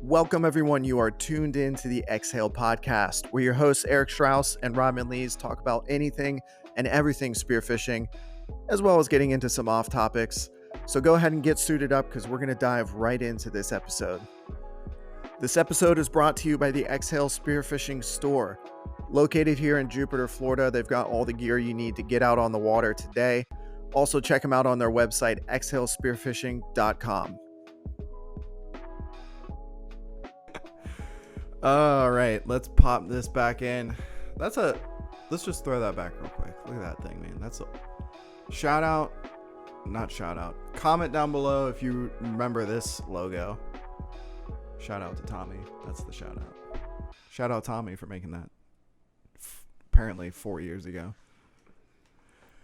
Welcome, everyone. You are tuned in to the Xhale podcast, where your hosts Eric Strauss and Rodman Lees talk about anything and everything spearfishing, as well as getting into some off topics. So go ahead and get suited up because we're going to dive right into this episode. This episode is brought to you by the Xhale Spearfishing Store. Located here in Jupiter, Florida, they've got all the gear you need to get out on the water today. Also, check them out on their website, xhalespearfishing.com. All right, let's pop this back in. Let's just throw that back real quick. Look at that thing, man. That's a comment down below if you remember this logo. Shout out to Tommy. That's the shout out. Shout out Tommy for making that apparently 4 years ago.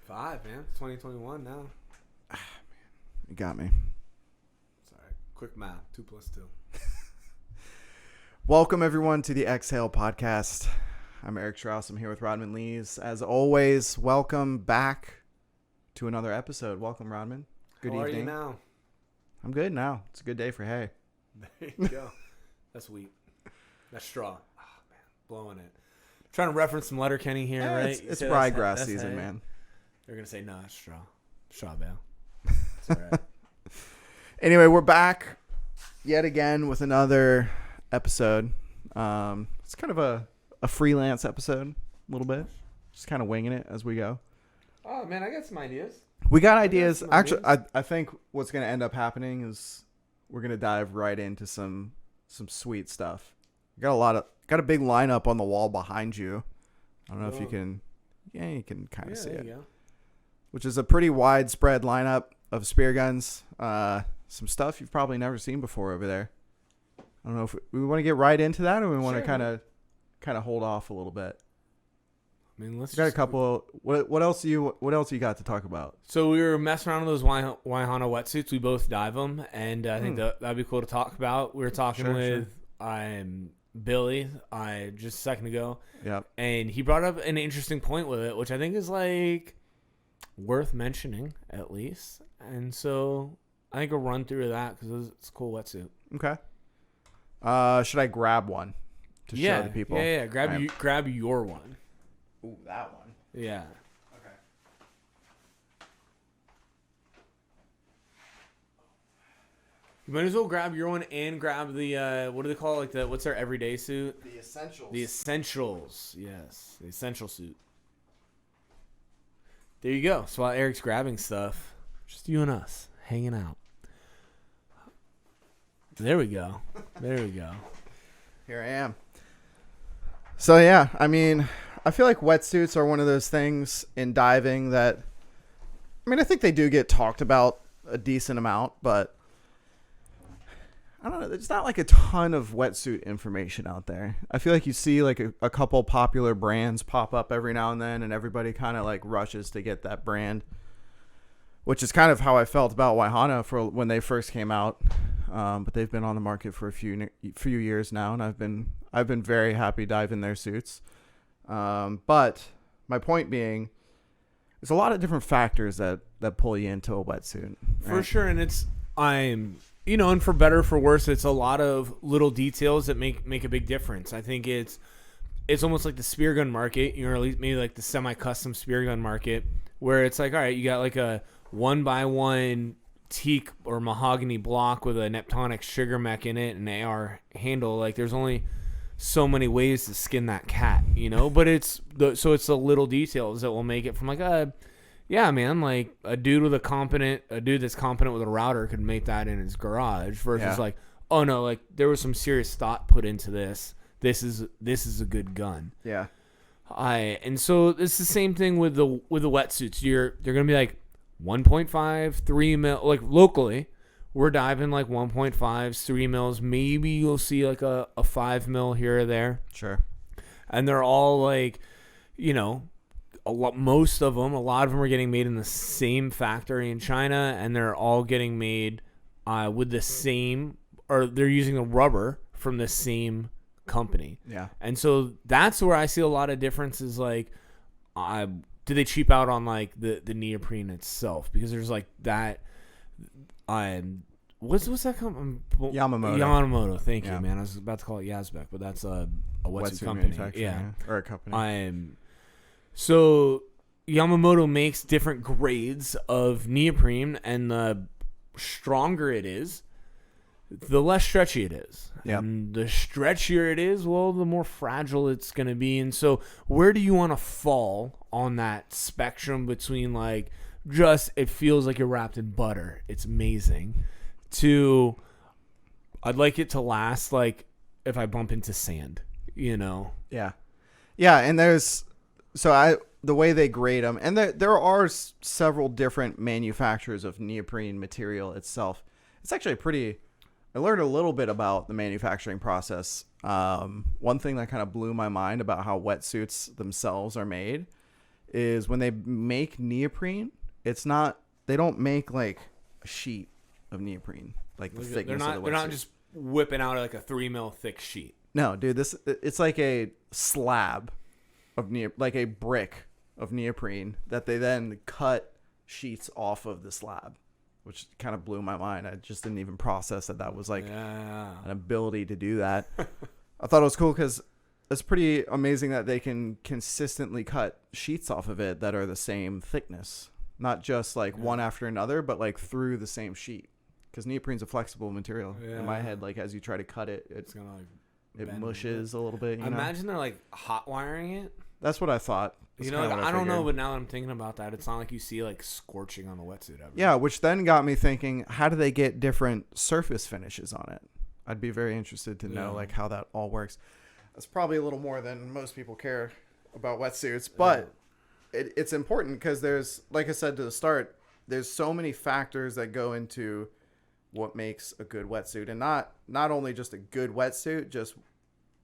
5, man. It's 2021 now. Man, you got me. Sorry. Quick math. 2 plus 2. Welcome, everyone, to the Xhale podcast. I'm Eric Strauss. I'm here with Rodman Lees. As always, welcome back to another episode. Welcome, Rodman. Good evening. How are you now? I'm good now. It's a good day for hay. There you go. That's wheat. That's straw. Oh, man. Blowing it. Trying to reference some Letterkenny here, right? It's ryegrass season, hay. Man. They're going to say, no, it's straw. Straw bale. It's all right. Anyway, we're back yet again with another episode. It's kind of a freelance episode, a little bit. Just kind of winging it as we go. Oh, man, I got some ideas. We got ideas. Actually, I think what's going to end up happening is we're going to dive right into some sweet stuff. Got a big lineup on the wall behind you. I don't know if you can kind of see it. Go. Which is a pretty widespread lineup of spear guns. Some stuff you've probably never seen before over there. I don't know if we want to get right into that, or we want to kind of hold off a little bit. I mean, let's got a couple. What else you got to talk about? So we were messing around with those Wahana wetsuits. We both dive them, and I think that'd be cool to talk about. We were talking with Billy just a second ago. Yep. And he brought up an interesting point with it, which I think is like worth mentioning at least. And so I think I'll run through that because it's a cool wetsuit. Okay. Should I grab one to show the people? Yeah. Grab your one. Ooh, that one. Yeah. Okay. You might as well grab your one and grab the what do they call it? Like what's their everyday suit? The essentials. The essentials. Yes, the essential suit. There you go. So while Eric's grabbing stuff, just you and us hanging out. There we go. Here I am. So yeah, I mean, I feel like wetsuits are one of those things in diving that, I mean, I think they do get talked about a decent amount, but I don't know. There's not like a ton of wetsuit information out there. I feel like you see like a couple popular brands pop up every now and then, and everybody kind of like rushes to get that brand, which is kind of how I felt about Wahana for when they first came out. But they've been on the market for a few years now, and I've been very happy diving their suits. But my point being, there's a lot of different factors that pull you into a wetsuit. Right? For sure, and and for better or for worse, it's a lot of little details that make a big difference. I think it's almost like the spear gun market, or at least maybe like the semi-custom spear gun market, where it's like, all right, you got like a 1x1 teak or mahogany block with a Neptonic sugar mech in it and an AR handle. Like there's only so many ways to skin that cat, but it's the little details that will make it from like yeah, man, like a dude that's competent with a router could make that in his garage versus like, oh no, like there was some serious thought put into this. This is a good gun. Yeah. And so it's the same thing with the wetsuits. They're going to be like 1.5, 3 mil, like locally, we're diving like 1.5s, 3 mils. Maybe you'll see like a 5 mil here or there. Sure. And they're all like, most of them, a lot of them are getting made in the same factory in China, and they're all getting made with the same, or they're using the rubber from the same company. Yeah. And so that's where I see a lot of differences. Like, do they cheap out on like the neoprene itself? Because there's like that What's that company? Yamamoto. Yamamoto. Thank Yeah. you, man. I was about to call it Yazbek, but that's a wetsuit company. manufacturer, Yeah. or a company. So Yamamoto makes different grades of neoprene, and the stronger it is, the less stretchy it is. Yep. And the stretchier it is, well, the more fragile it's going to be. And so where do you want to fall on that spectrum between like just it feels like you're wrapped in butter, it's amazing, to I'd like it to last like if I bump into sand, you know? Yeah. Yeah, and the way they grade them, and there are several different manufacturers of neoprene material itself. It's actually I learned a little bit about the manufacturing process. One thing that kind of blew my mind about how wetsuits themselves are made is when they make neoprene, they don't make like a sheet of neoprene, like the thickness of the wetsuit. They're not just whipping out like a 3 mil thick sheet. No, dude, it's like a slab of like a brick of neoprene that they then cut sheets off of the slab, which kind of blew my mind. I just didn't even process that was like an ability to do that. I thought it was cool because it's pretty amazing that they can consistently cut sheets off of it that are the same thickness, not just like one after another, but like through the same sheet. Because neoprene's a flexible material. Yeah. In my head, like as you try to cut it, It's gonna like it mushes a little bit. I imagine they're like hot wiring it. That's what I thought. You know, like, I don't know, but now that I'm thinking about that, it's not like you see like scorching on the wetsuit ever. Yeah, which then got me thinking, how do they get different surface finishes on it? I'd be very interested to know like how that all works. That's probably a little more than most people care about wetsuits, but it's important because there's, like I said to the start, there's so many factors that go into what makes a good wetsuit, and not only just a good wetsuit, just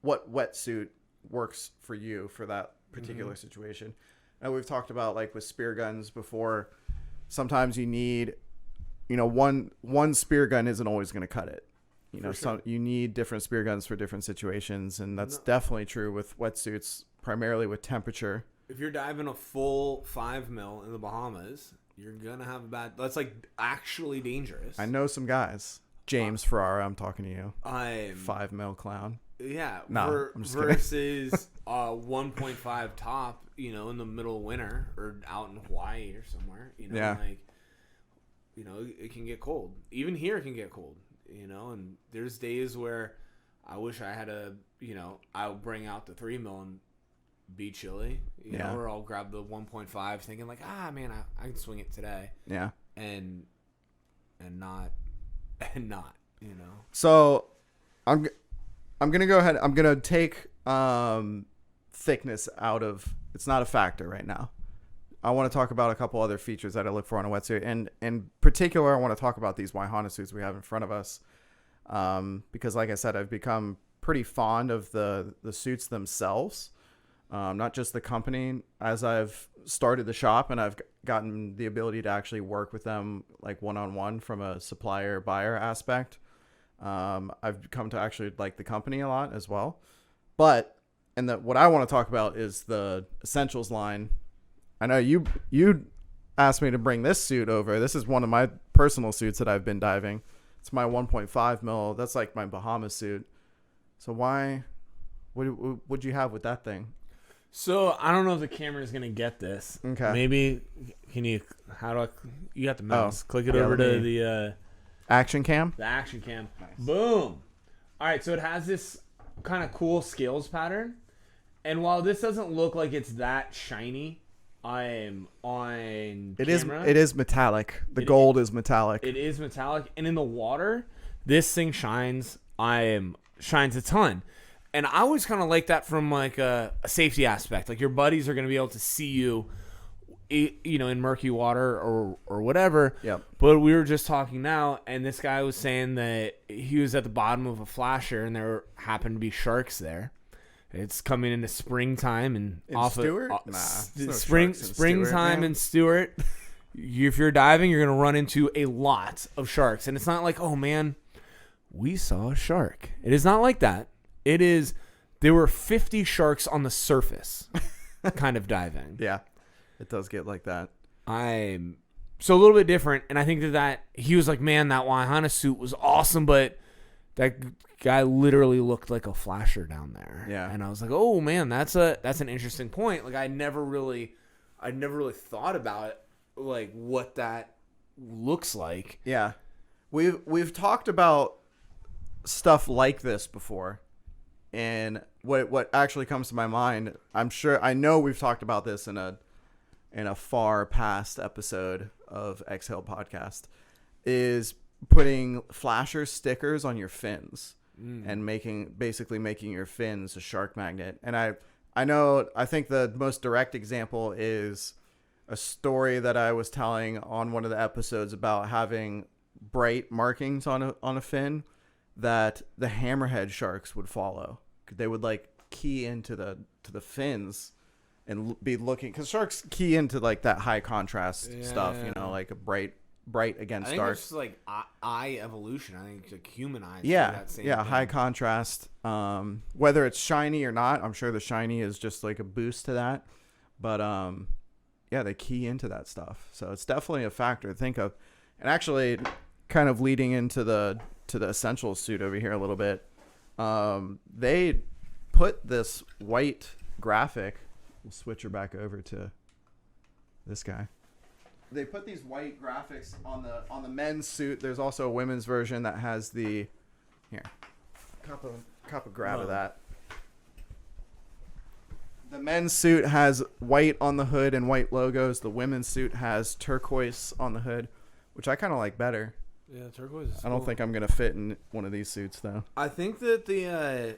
what wetsuit works for you for that particular situation. And we've talked about like with spear guns before, sometimes you need, one spear gun isn't always going to cut it. You need different spear guns for different situations, and that's definitely true with wetsuits, primarily with temperature. If you're diving a full 5 mil in the Bahamas, you're gonna have that's like actually dangerous. I know some guys. James Ferrara, I'm talking to you. 5 mil clown. Yeah, I'm just versus 1.5 top, in the middle of winter or out in Hawaii or somewhere, it can get cold. Even here it can get cold, and there's days where I wish I had I'll bring out the 3 mil and be chilly, or I'll grab the 1.5 thinking like, man, I can swing it today. Yeah. And not. So I'm going to go ahead. I'm going to take thickness out of, it's not a factor right now. I want to talk about a couple other features that I look for on a wetsuit. And in particular, I want to talk about these Wahana suits we have in front of us. Because like I said, I've become pretty fond of the suits themselves. Not just the company. As I've started the shop and I've gotten the ability to actually work with them like one-on-one from a supplier-buyer aspect. I've come to actually like the company a lot as well. But, what I want to talk about is the Essentials line. I know you asked me to bring this suit over. This is one of my personal suits that I've been diving. It's my 1.5 mil. That's like my Bahamas suit. So what'd you have with that thing? So I don't know if the camera is gonna get this. Okay. Maybe you got the mouse. Click it over to the action cam. The action cam. Nice. Boom. All right. So it has this kind of cool scales pattern, and while this doesn't look like it's that shiny, I'm on camera. It is metallic. The gold is metallic. It is metallic, and in the water, this thing shines. Shines a ton. And I always kind of like that from like a safety aspect. Like your buddies are going to be able to see you, in murky water or whatever. Yep. But we were just talking now, and this guy was saying that he was at the bottom of a flasher, and there happened to be sharks there. It's coming into springtime and in Stewart? Springtime in Stewart. If you're diving, you're going to run into a lot of sharks, and it's not like, oh man, we saw a shark. It is not like that. It is, there were 50 sharks on the surface kind of diving. Yeah, it does get like that. So a little bit different, and I think that he was like, man, that Wahana suit was awesome, but that guy literally looked like a flasher down there. Yeah. And I was like, oh man, that's an interesting point. Like I never really thought about it, like what that looks like. Yeah. We've talked about stuff like this before. And what actually comes to my mind, I know we've talked about this in a far past episode of Xhale podcast, is putting flasher stickers on your fins and basically making your fins a shark magnet. And I think the most direct example is a story that I was telling on one of the episodes about having bright markings on a fin that the hammerhead sharks would follow. They would like key into the fins and be looking, because sharks key into like that high contrast stuff, you know, like a bright against I think dark. it's just like eye evolution. I think like human eyes. Yeah, that same yeah, thing. high contrast. Whether it's shiny or not, I'm sure the shiny is just like a boost to that. But yeah, they key into that stuff, so it's definitely a factor to think of. And actually, kind of leading into the essentials suit over here a little bit, they put this white graphic. We'll switch her back over to this guy. They put these white graphics on the men's suit. There's also a women's version that has the cup of grab of that. The men's suit has white on the hood and white logos. The women's suit has turquoise on the hood, which I kind of like better. Yeah, turquoise is I don't think I'm gonna fit in one of these suits though. I think that there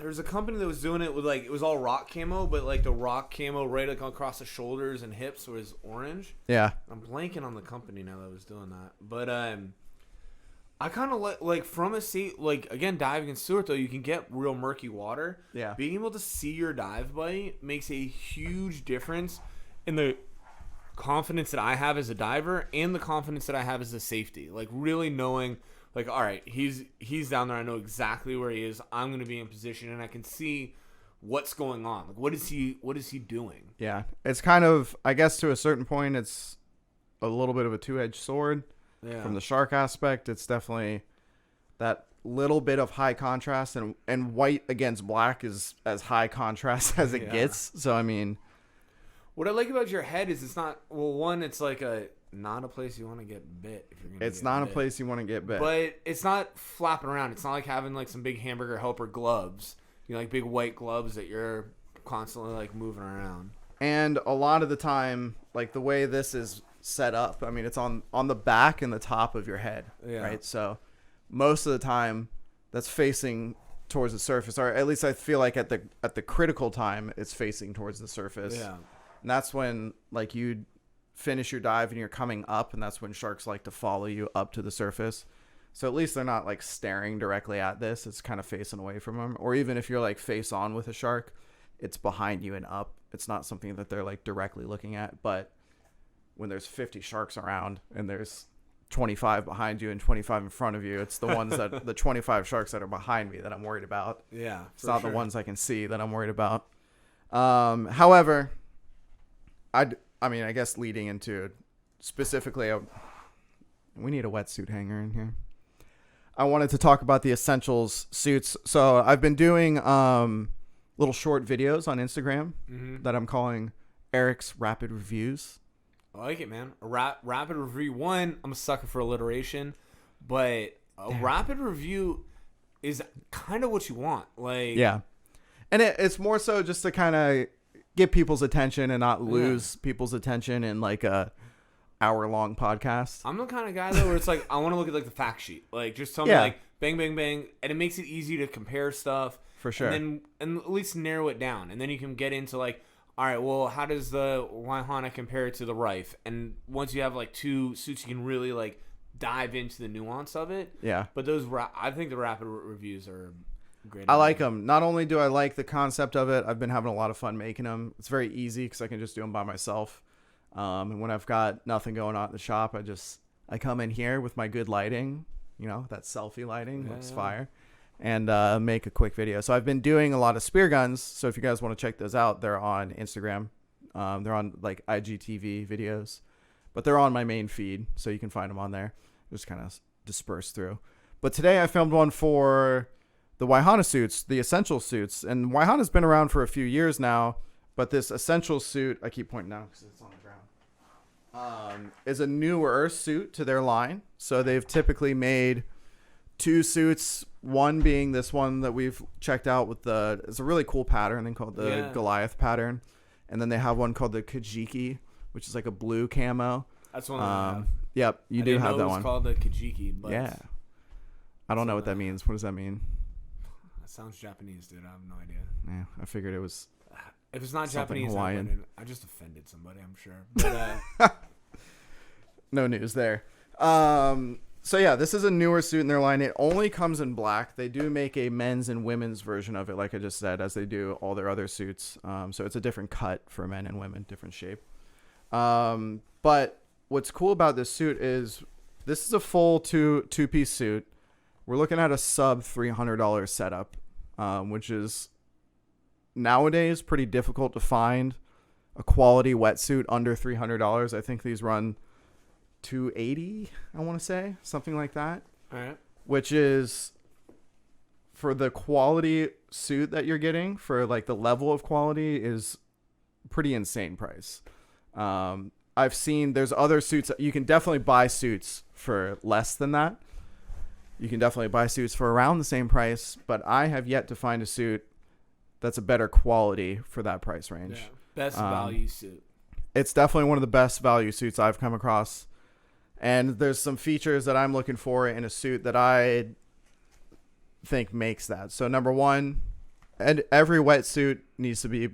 was a company that was doing it with like, it was all rock camo, but like the rock camo right like across the shoulders and hips was orange. Yeah. I'm blanking on the company now that was doing that, but I kind of like from a seat, like again diving in Stewart though, you can get real murky water. Yeah. Being able to see your dive buddy makes a huge difference in the confidence that I have as a diver and the confidence that I have as a safety. Like really knowing, like, all right, he's down there. I know exactly where he is. I'm going to be in position, and I can see what's going on. Like, what is he doing? Yeah, it's kind of, I guess, to a certain point, it's a little bit of a two-edged sword. Yeah. From the shark aspect, it's definitely that little bit of high contrast, and white against black is as high contrast as it gets. So I mean, what I like about your head is it's not, well, one, it's like not a place you want to get bit. If you're gonna it's not a place you want to get bit. But it's not flapping around. It's not like having like some big hamburger helper gloves, you know, like big white gloves that you're constantly like moving around. And a lot of the time, like the way this is set up, I mean, it's on the back and the top of your head, right? So most of the time that's facing towards the surface, or at least I feel like at the critical time it's facing towards the surface. Yeah. And that's when like you finish your dive and you're coming up, and that's when sharks like to follow you up to the surface. So at least they're not like staring directly at this. It's kind of facing away from them. Or even if you're like face on with a shark, it's behind you and up. It's not something that they're like directly looking at. But when there's 50 sharks around and there's 25 behind you and 25 in front of you, it's the ones that the 25 sharks that are behind me that I'm worried about. Yeah. It's not the ones I can see that I'm worried about. However, I mean, I guess leading into specifically, we need a wetsuit hanger in here. I wanted to talk about the essentials suits. So I've been doing little short videos on Instagram that I'm calling Eric's Rapid Reviews. I like it, man. A rapid review. One, I'm a sucker for alliteration, but a rapid review is kind of what you want. Like, yeah, and it's more so just to kind of get people's attention and not lose people's attention in like a hour-long podcast. I'm the kind of guy though where it's like I want to look at like the fact sheet, like just tell me like bang bang bang, and it makes it easy to compare stuff for sure, and at least narrow it down, and then you can get into like, all right, well, how does the Wahana compare to the Rife? And once you have like two suits, you can really like dive into the nuance of it. Yeah. But I think the rapid reviews are great. I like them. Not only do I like the concept of it, I've been having a lot of fun making them. It's very easy because I can just do them by myself. And when I've got nothing going on at the shop, I come in here with my good lighting, you know, that selfie lighting looks fire, and make a quick video. So I've been doing a lot of spear guns. So if you guys want to check those out, they're on Instagram. They're on like IGTV videos. but they're on my main feed, so you can find them on there. Just kind of dispersed through. But today I filmed one for the Wahana suits, the essential suits. And Wahana's been around for a few years now, but this essential suit, I keep pointing out because it's on the ground, is a newer suit to their line. So they've typically made 2 suits, one being this one that we've checked out with it's a really cool pattern they called the Goliath pattern. And then they have one called the Kajiki, which is like a blue camo. That's one I have. Yep, you do have that one. It's called the Kajiki. But yeah. I don't know what that means. What does that mean? That sounds Japanese, dude. I have no idea. Yeah, I figured it was. If it's not Japanese, Hawaiian. I just offended somebody, I'm sure. But, no news there. So yeah, this is a newer suit in their line. It only comes in black. They do make a men's and women's version of it, like I just said, as they do all their other suits. So it's a different cut for men and women, different shape. But what's cool about this suit is this is a full two-piece suit. We're looking at a sub $300 setup, which is nowadays pretty difficult to find a quality wetsuit under $300. I think these run $280, I want to say, something like that. all right. Which is, for the quality suit that you're getting, for like the level of quality, is pretty insane price. I've seen there's other suits that you can definitely buy suits for less than that. You can definitely buy suits for around the same price, but I have yet to find a suit that's a better quality for that price range. Yeah. Best value suit. It's definitely one of the best value suits I've come across. And there's some features that I'm looking for in a suit that I think makes that. So number one, every wetsuit needs to be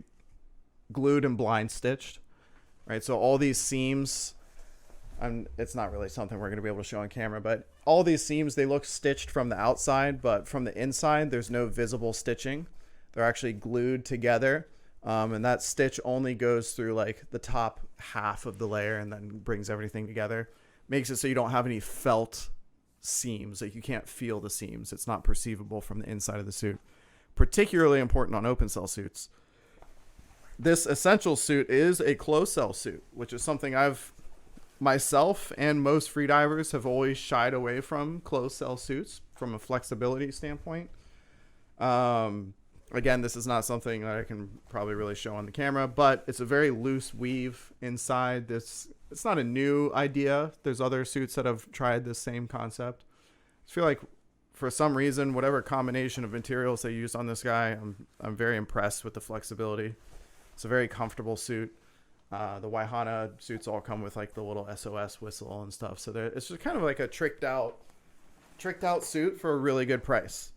glued and blind stitched, right? So all these seams, it's not really something we're going to be able to show on camera, but all these seams, they look stitched from the outside, but from the inside, there's no visible stitching. They're actually glued together. And that stitch only goes through like the top half of the layer and then brings everything together. Makes it so you don't have any felt seams. Like you can't feel the seams. It's not perceivable from the inside of the suit. Particularly important on open cell suits. This essential suit is a closed cell suit, which is something myself and most freedivers have always shied away from closed cell suits from a flexibility standpoint. Again, this is not something that I can probably really show on the camera, but it's a very loose weave inside. It's not a new idea. There's other suits that have tried this same concept. I feel like for some reason, whatever combination of materials they used on this guy, I'm very impressed with the flexibility. It's a very comfortable suit. The Wahana suits all come with like the little SOS whistle and stuff. So it's just kind of like a tricked out suit for a really good price.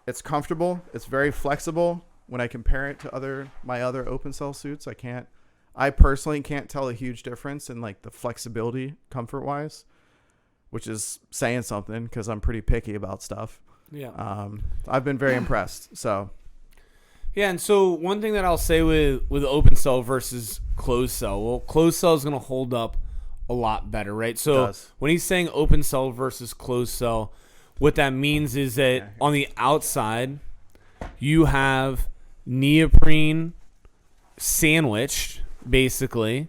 It's comfortable. It's very flexible. When I compare it to my other open cell suits, I personally can't tell a huge difference in like the flexibility comfort wise, which is saying something because I'm pretty picky about stuff. Yeah. I've been very impressed. So. Yeah, and so one thing that I'll say with open cell versus closed cell, well, closed cell is going to hold up a lot better, right? So when he's saying open cell versus closed cell, what that means is that on the outside, you have neoprene sandwiched, basically,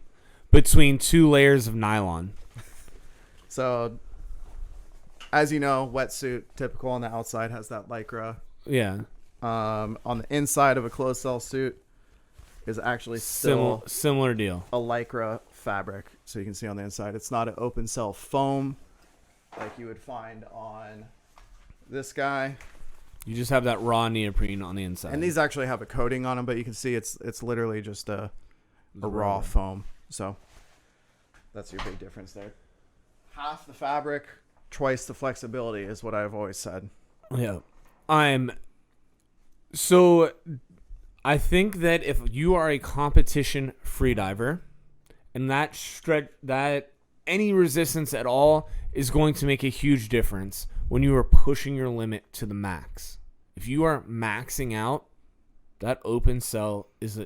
between 2 layers of nylon. So, as you know, wetsuit, typical on the outside, has that Lycra. Yeah. On the inside of a closed cell suit is actually still similar deal. A Lycra fabric. So you can see on the inside, it's not an open cell foam like you would find on this guy. You just have that raw neoprene on the inside. And these actually have a coating on them, but you can see it's literally just a raw foam. So that's your big difference there. Half the fabric, twice the flexibility is what I've always said. Yeah. So I think that if you are a competition freediver and that any resistance at all is going to make a huge difference when you are pushing your limit to the max. If you are maxing out, that open cell is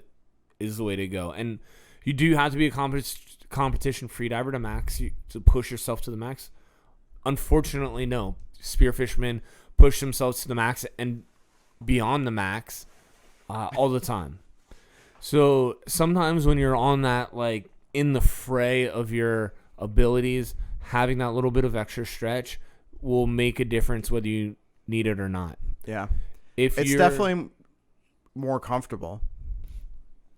the way to go. And you do have to be a competition freediver to push yourself to the max. Unfortunately, no. Spearfishermen push themselves to the max and beyond the max all the time. So sometimes when you're on that like in the fray of your abilities, having that little bit of extra stretch will make a difference whether you need it or not. Yeah. If It's definitely more comfortable.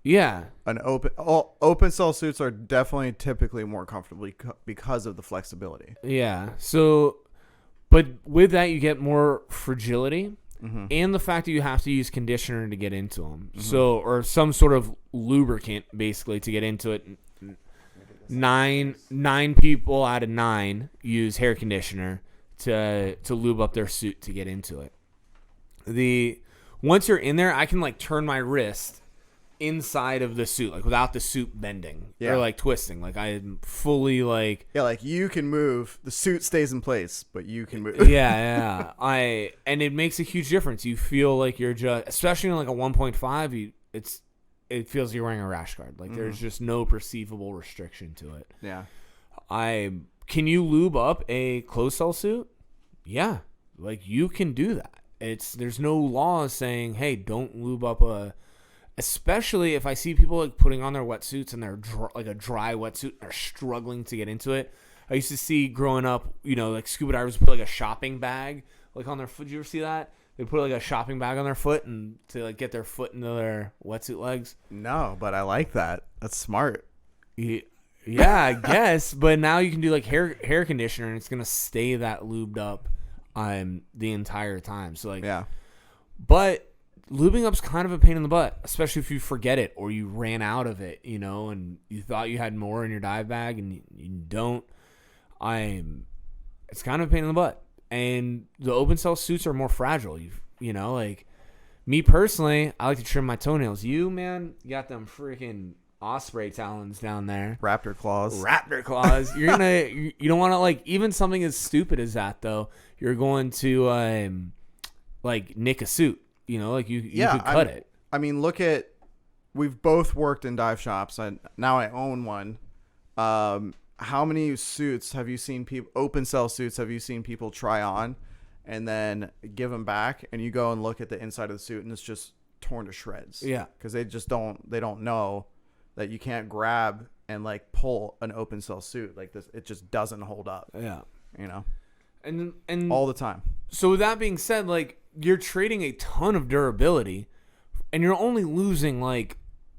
Yeah. Open cell suits are definitely typically more comfortable because of the flexibility. Yeah. So, but with that, you get more fragility. Mm-hmm. And the fact that you have to use conditioner to get into them. Mm-hmm. So, or some sort of lubricant, basically, to get into it. Nine people out of 9 use hair conditioner to lube up their suit to get into it. Once you're in there, I can like turn my wrist inside of the suit, like without the suit bending or like twisting. Like I'm fully like like you can move. The suit stays in place, but you can move. yeah. And it makes a huge difference. You feel like you're just, especially in like a 1.5, it feels like you're wearing a rash guard. Like there's just no perceivable restriction to it. Yeah. Can you lube up a closed cell suit? Yeah, like you can do that. There's no law saying, hey, don't lube up especially if I see people like putting on their wetsuits and they're like a dry wetsuit and they're struggling to get into it. I used to see growing up, like scuba divers put like a shopping bag like on their foot. Did you ever see that? They put like a shopping bag on their foot and to like get their foot into their wetsuit legs. No, but I like that. That's smart. Yeah, I guess. But now you can do like hair conditioner and it's gonna stay that lubed up the entire time. So like but lubing up's kind of a pain in the butt, especially if you forget it or you ran out of it, and you thought you had more in your dive bag and you don't. It's kind of a pain in the butt. And the open cell suits are more fragile. Like me personally, I like to trim my toenails. You, man, you got them freaking osprey talons down there. Raptor claws. You don't want to like, even something as stupid as that though, you're going to like nick a suit. Like you could cut it. I mean, we've both worked in dive shops, and now I own one. How many suits have you seen open cell suits have you seen people try on and then give them back, and you go and look at the inside of the suit and it's just torn to shreds? Yeah. Because they don't know that you can't grab and like pull an open cell suit like this. It just doesn't hold up. Yeah. And all the time. So with that being said, like, you're trading a ton of durability and you're only losing like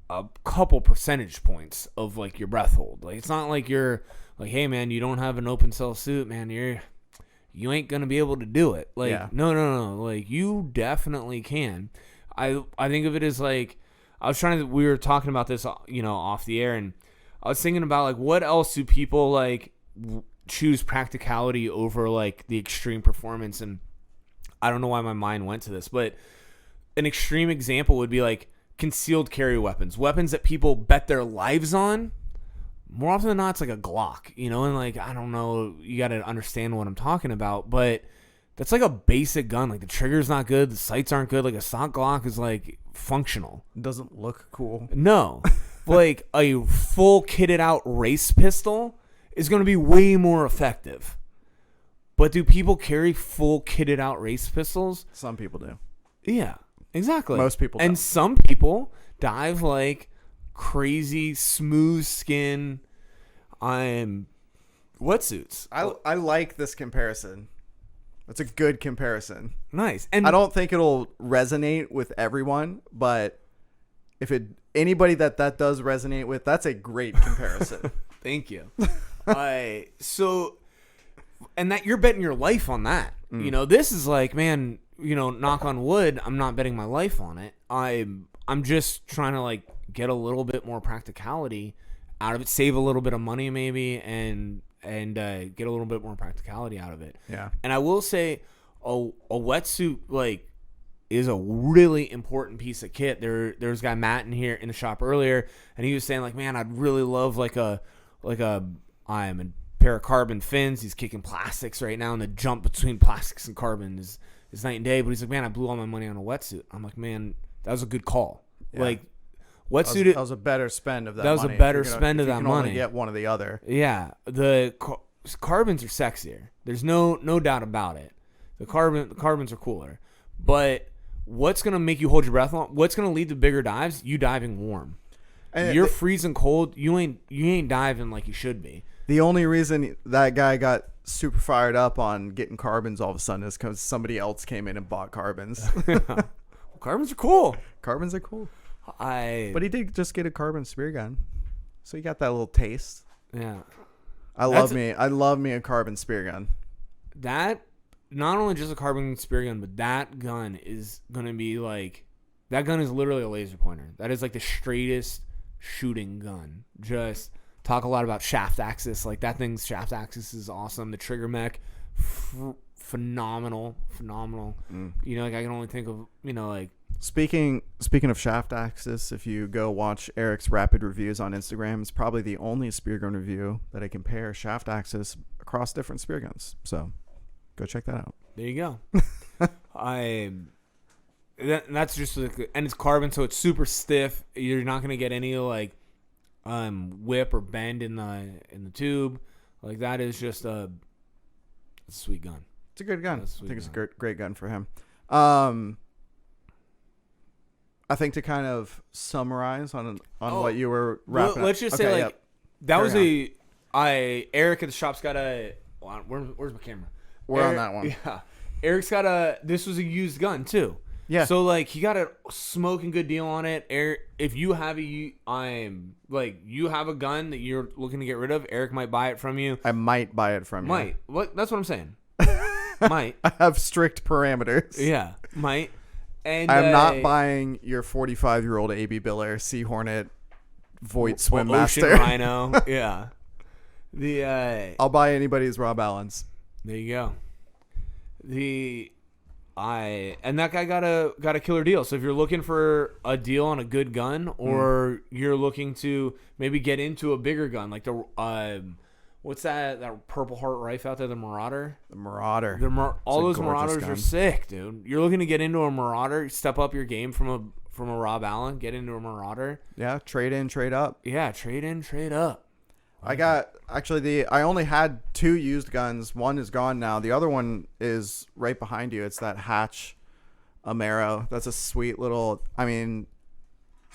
a couple percentage points of like your breath hold. Like it's not like you're like, hey man, you don't have an open cell suit, man, you ain't gonna be able to do it. Like no. Like you definitely can. I think of it as like we were talking about this off the air, and I was thinking about like what else do people like choose practicality over like the extreme performance. And I don't know why my mind went to this, but an extreme example would be like concealed carry weapons that people bet their lives on. More often than not, it's like a Glock, and like, I don't know, you got to understand what I'm talking about, but that's like a basic gun. Like the trigger's not good, the sights aren't good. Like a stock Glock is like functional. It doesn't look cool. No, like a full kitted out race pistol is going to be way more effective. But do people carry full kitted out race pistols? Some people do. Yeah, exactly. Most people don't. And some people dive like crazy smooth skin wetsuits. I like this comparison. It's a good comparison. Nice. And I don't think it'll resonate with everyone, but if anybody that does resonate with, that's a great comparison. Thank you. And that you're betting your life on that. This is like, man, knock on wood, I'm not betting my life on it. I'm just trying to like get a little bit more practicality out of it, save a little bit of money maybe, and get a little bit more practicality out of it. Yeah. And I will say a wetsuit like is a really important piece of kit. There's a guy Matt in here in the shop earlier, and he was saying like, man, I'd really love like a pair of carbon fins. He's kicking plastics right now, and the jump between plastics and carbon is night and day. But he's like, man, I blew all my money on a wetsuit. I'm like, man, that that was a good call. Yeah. Like, wetsuit. That was a better spend of that. That was money. A better spend of that money. money. Only get one or the other. Yeah, the carbons are sexier. There's no doubt about it. The carbons are cooler. But what's gonna make you hold your breath long? What's gonna lead to bigger dives? You diving warm. And you're freezing cold. You ain't diving like you should be. The only reason that guy got super fired up on getting carbons all of a sudden is because somebody else came in and bought carbons. Carbons are cool. Carbons are cool. But But he did just get a carbon spear gun, so you got that little taste. yeah, I love me a carbon spear gun. that not only just a carbon spear gun, but that gun is gonna be like, that gun is literally a laser pointer. That is like the straightest shooting gun. Just talk a lot about shaft axis. Like that thing's shaft axis is awesome. The trigger mech, phenomenal. You know, like I can only think of, you know, like, Speaking of shaft axis, if you go watch Eric's rapid reviews on Instagram, it's probably the only spear gun review that I compare shaft axis across different spear guns. So go check that out. there you go. That's just like, and it's carbon, so it's super stiff. You're not gonna get any like whip or bend in the tube. Like that is just a sweet gun. It's a good gun. That's a sweet I think it's a gun. great gun for him. I think to kind of summarize on what you were wrapping up. Let's just say, like, yep. that was Carry Eric at the shop's got a. Where's my camera? We're on that one. Yeah, Eric's got this was a used gun too. Yeah. So like he got a smoking good deal on it. Eric, if you have you have a gun that you're looking to get rid of, Eric might buy it from you. I might buy it from you. Might. What? That's what I'm saying. Might. I have strict parameters. Yeah. Might. And I'm not buying your 45-year-old AB Biller Sea Hornet Voight Swim Ocean Master. Rhino. Yeah. I'll buy anybody's Rob Allen's. There you go. And that guy got a killer deal. So if you're looking for a deal on a good gun, or you're looking to maybe get into a bigger gun, like the what's that Purple Heart rifle out there, the Marauder? The Marauder. All those gorgeous Marauders gun. are sick, dude. You're looking to get into a Marauder, step up your game from a Rob Allen, get into a Marauder. Yeah, trade in, trade up. Yeah, trade in, trade up. I only had 2 used guns. One is gone now. The other one is right behind you. It's that Hatch Amaro. That's a sweet little, I mean,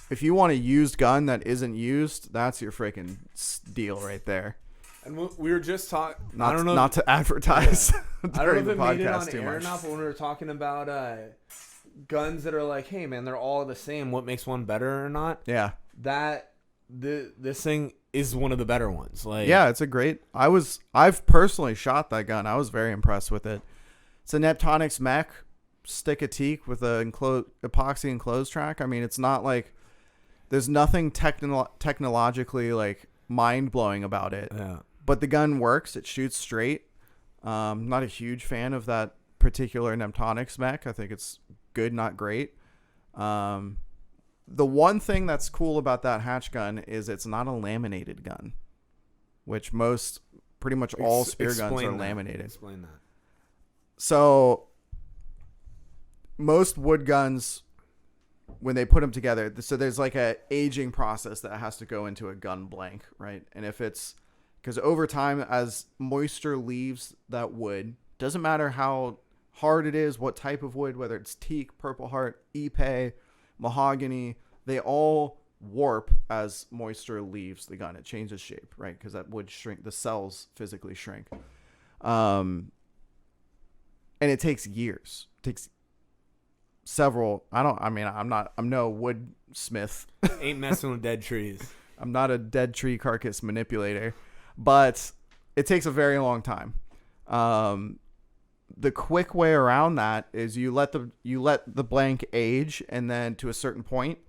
if you want a used gun that isn't used, that's your freaking deal right there. And we were just talking. Not to advertise. I don't know if the it made it on podcast too air or much. not, but when we were talking about guns that are like, hey man, they're all the same. What makes one better or not? Yeah. This thing is one of the better ones. Like, yeah, it's a great. I've personally shot that gun. I was very impressed with it. It's a Neptonics mech, stick a teak with a epoxy enclosed track. I mean, it's not like there's nothing technologically like mind blowing about it. Yeah. But the gun works. It shoots straight. Not a huge fan of that particular Neptonics mech. I think it's good, not great. The one thing that's cool about that hatch gun is it's not a laminated gun, which pretty much all spear guns are laminated. Explain that. So most wood guns, when they put them together, so there's like a aging process that has to go into a gun blank, right? And if it's because over time, as moisture leaves that wood, doesn't matter how hard it is, what type of wood, whether it's teak, Purple Heart, Ipe, mahogany, they all warp as moisture leaves the gun. It changes shape, right? Because that wood shrink, the cells physically shrink. And it takes years. It takes several. I'm no wood smith. Ain't messing with dead trees. I'm not a dead tree carcass manipulator, but it takes a very long time. The quick way around that is you let the blank age, and then to a certain point,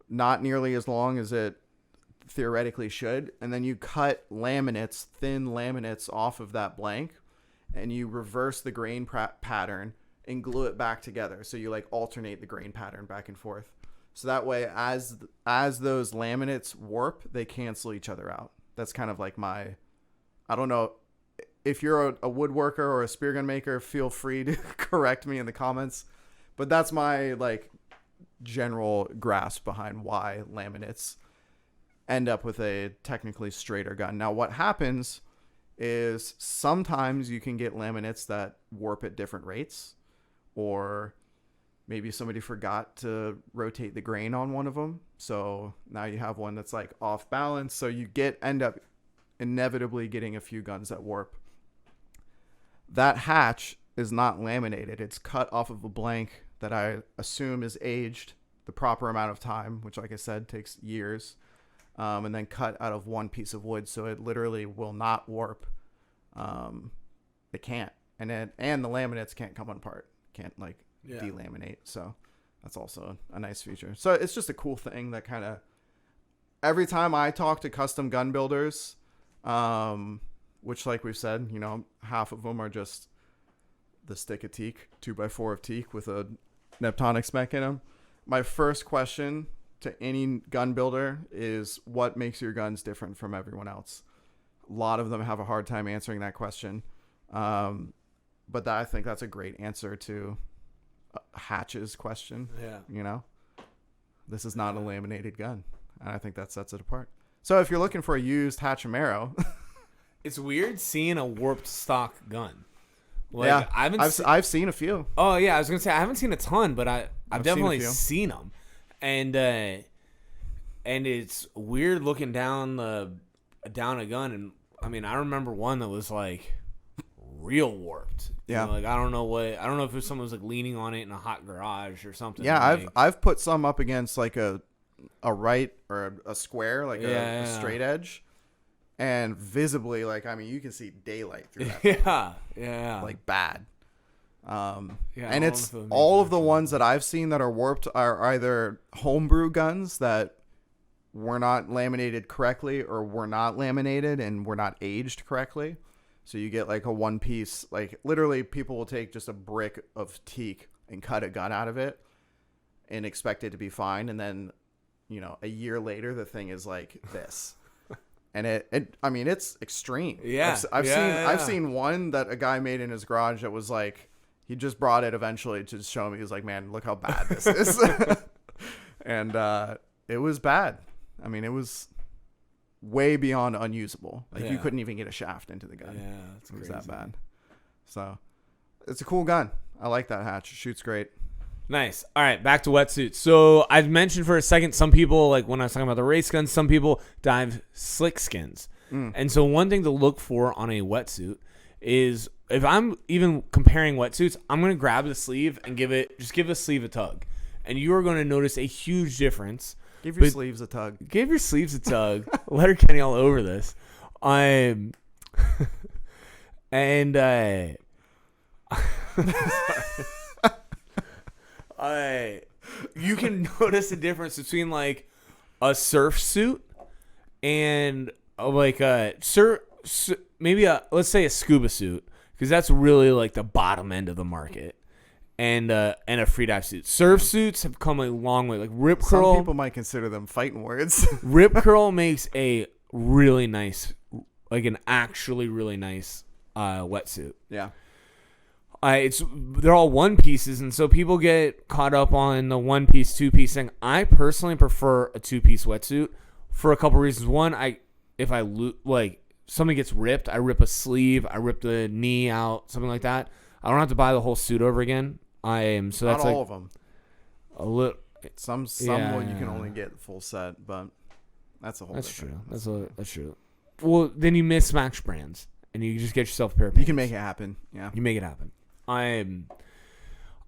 not nearly as long as it theoretically should, and then you cut laminates, thin laminates off of that blank, and you reverse the grain pattern and glue it back together. So you like alternate the grain pattern back and forth. So that way, as those laminates warp, they cancel each other out. That's kind of like I don't know. If you're a woodworker or a spear gun maker, feel free to correct me in the comments. But that's my like general grasp behind why laminates end up with a technically straighter gun. Now, what happens is sometimes you can get laminates that warp at different rates, or maybe somebody forgot to rotate the grain on one of them. So now you have one that's like off balance. So you end up inevitably getting a few guns that warp. That hatch is not laminated. It's cut off of a blank that I assume is aged the proper amount of time, which, like I said, takes years, and then cut out of one piece of wood. So it literally will not warp. It can't. And the laminates can't come apart. Can't like delaminate. So that's also a nice feature. So it's just a cool thing that kind of, every time I talk to custom gun builders, which, like we've said, you know, half of them are just the stick of teak, 2x4 of teak with a Neptonic spec in them. My first question to any gun builder is, what makes your guns different from everyone else? A lot of them have a hard time answering that question. But I think that's a great answer to Hatch's question. Yeah. You know, this is not a laminated gun. And I think that sets it apart. So if you're looking for a used Hatch Amaro, it's weird seeing a warped stock gun. Like, yeah, I've seen a few. Oh yeah, I was gonna say I haven't seen a ton, but I've definitely seen them, and it's weird looking down a gun, and I mean I remember one that was like real warped. Yeah, you know, like I don't know if it was someone was like leaning on it in a hot garage or something. Yeah, like, I've put some up against like a right or a square, like a straight edge. And visibly, like, I mean, you can see daylight through that. Yeah. Like, bad. And it's all of the ones that I've seen that are warped are either homebrew guns that were not laminated correctly or were not laminated and were not aged correctly. So you get, like, a one piece. Like, literally, people will take just a brick of teak and cut a gun out of it and expect it to be fine. And then, you know, a year later, the thing is like this. And I mean, it's extreme. Yeah, I've seen one that a guy made in his garage that was like, he just brought it eventually to show me. He was like, man, look how bad this is. And it was bad. I mean, it was way beyond unusable. Like you couldn't even get a shaft into the gun. Yeah, that's crazy. It was that bad. So it's a cool gun. I like that hatch. It shoots great. Nice. All right, back to wetsuits. So I've mentioned for a second, some people, like when I was talking about the race guns, some people dive slick skins. And so one thing to look for on a wetsuit is, if I'm even comparing wetsuits, I'm going to grab the sleeve and give the sleeve a tug. And you are going to notice a huge difference. Give your sleeves a tug. Give your sleeves a tug. Letterkenny all over this. You can notice the difference between like a surf suit and like let's say a scuba suit, because that's really like the bottom end of the market, and a freedive suit. Surf suits have come a long way. Like Rip Curl, some people might consider them fighting words. Rip Curl makes a really nice, like an actually really nice wetsuit. Yeah. They're all one pieces, and so people get caught up on the 1 piece, 2 piece thing. I personally prefer a 2-piece wetsuit for a couple reasons. One, if something gets ripped, I rip a sleeve, I rip the knee out, something like that. I don't have to buy the whole suit over again. Not all of them. A little. Some you can only get full set, but that's a whole. That's true. That's true. Well, then you mismatch brands, and you just get yourself a pair of pants. You can make it happen. Yeah, you make it happen. I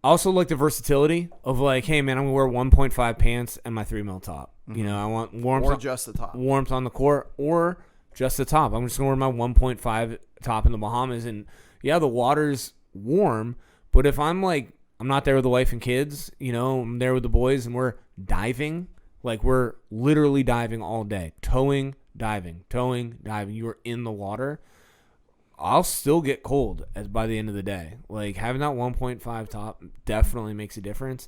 also like the versatility of like, hey man, I'm gonna wear 1.5 pants and my 3mm top. You know, I want warmth or just the top, warmth on the core, or just the top. I'm just gonna wear my 1.5 top in the Bahamas, and yeah, the water's warm, but if I'm not there with the wife and kids, you know, I'm there with the boys and we're diving, like we're literally diving all day, towing, diving. You are in the water. I'll still get cold by the end of the day. Like having that 1.5 top definitely makes a difference.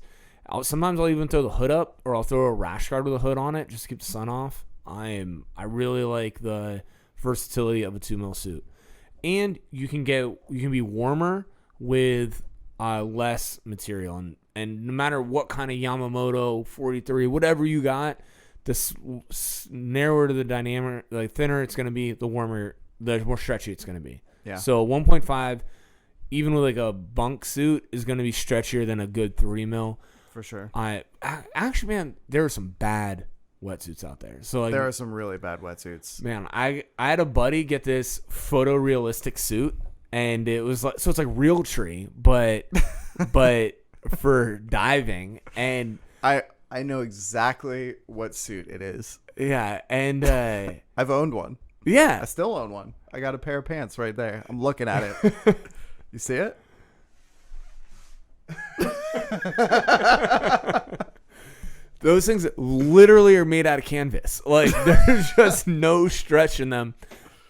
Sometimes I'll even throw the hood up, or I'll throw a rash guard with a hood on it just to keep the sun off. I really like the versatility of a 2mm suit, and you can be warmer with less material, and no matter what kind of Yamamoto 43, whatever you got, the narrower to the dynamic, like thinner it's going to be, the warmer, the more stretchy it's going to be. Yeah. So 1.5 even with like a bunk suit, is going to be stretchier than a good 3 mil. For sure. Actually, man, there are some bad wetsuits out there. So like, there are some really bad wetsuits. Man, I had a buddy get this photorealistic suit, and it was like, so it's like Realtree, but for diving. And I know exactly what suit it is. Yeah, and I've owned one. Yeah, I still own one. I got a pair of pants right there. I'm looking at it. You see it? Those things literally are made out of canvas. Like, there's just no stretch in them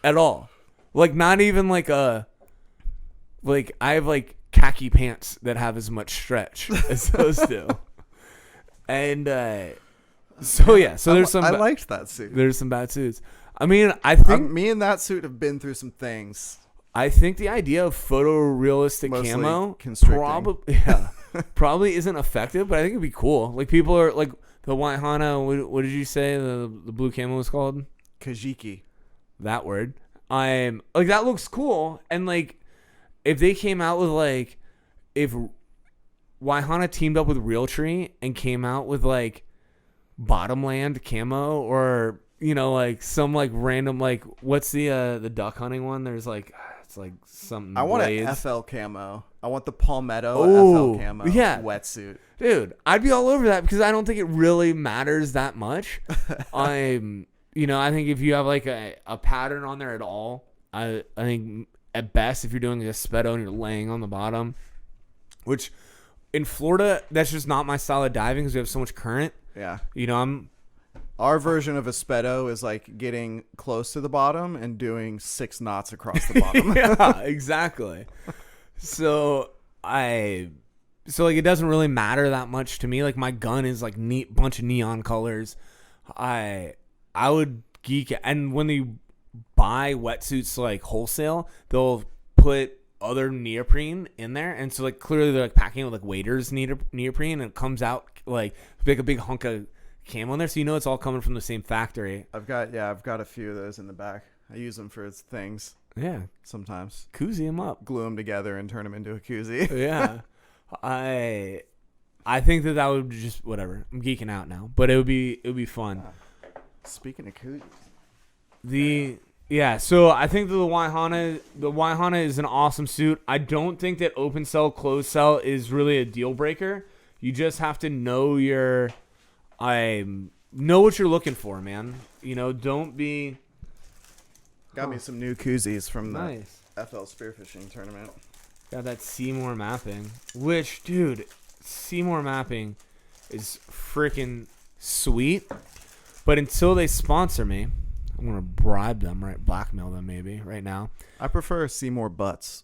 at all. Like, not even like I have like khaki pants that have as much stretch as those do. And so there's some. I liked that suit. There's some bad suits. I mean, I think me and that suit have been through some things. I think the idea of photorealistic Mostly camo probably isn't effective, but I think it'd be cool. Like, people are like the Wahana. What did you say the blue camo was called? Kajiki. That word. I'm like, that looks cool. And like, if they came out with like, if Wahana teamed up with Realtree and came out with like Bottomland camo, or like some like random, like, what's the duck hunting one? There's like, it's like something. I want blades. an FL camo. I want the Palmetto FL camo wetsuit. Dude, I'd be all over that, because I don't think it really matters that much. I think if you have like a pattern on there at all, I think at best, if you're doing a speedo and you're laying on the bottom, which in Florida, that's just not my style of diving because we have so much current. Yeah. Our version of a speedo is like getting close to the bottom and doing 6 knots across the bottom. Yeah, exactly. So it doesn't really matter that much to me. Like, my gun is like bunch of neon colors. I would geek, and when they buy wetsuits like wholesale, they'll put other neoprene in there, and so like clearly they're like packing it with like waders neoprene, and it comes out like a big hunk of camo in there, so it's all coming from the same factory. I've got a few of those in the back. I use them for things. Yeah, sometimes koozie them up, glue them together, and turn them into a koozie. Yeah, I think that would just whatever. I'm geeking out now, but it would be fun. Speaking of koozies, so I think that the Wahana is an awesome suit. I don't think that open cell, closed cell is really a deal breaker. You just have to know know what you're looking for, man. Don't be. Got me some new koozies from the nice FL spearfishing tournament. Got that Seymour mapping, which, dude, Seymour mapping is freaking sweet. But until they sponsor me, I'm gonna bribe them, right? Blackmail them, maybe right now. I prefer Seymour butts.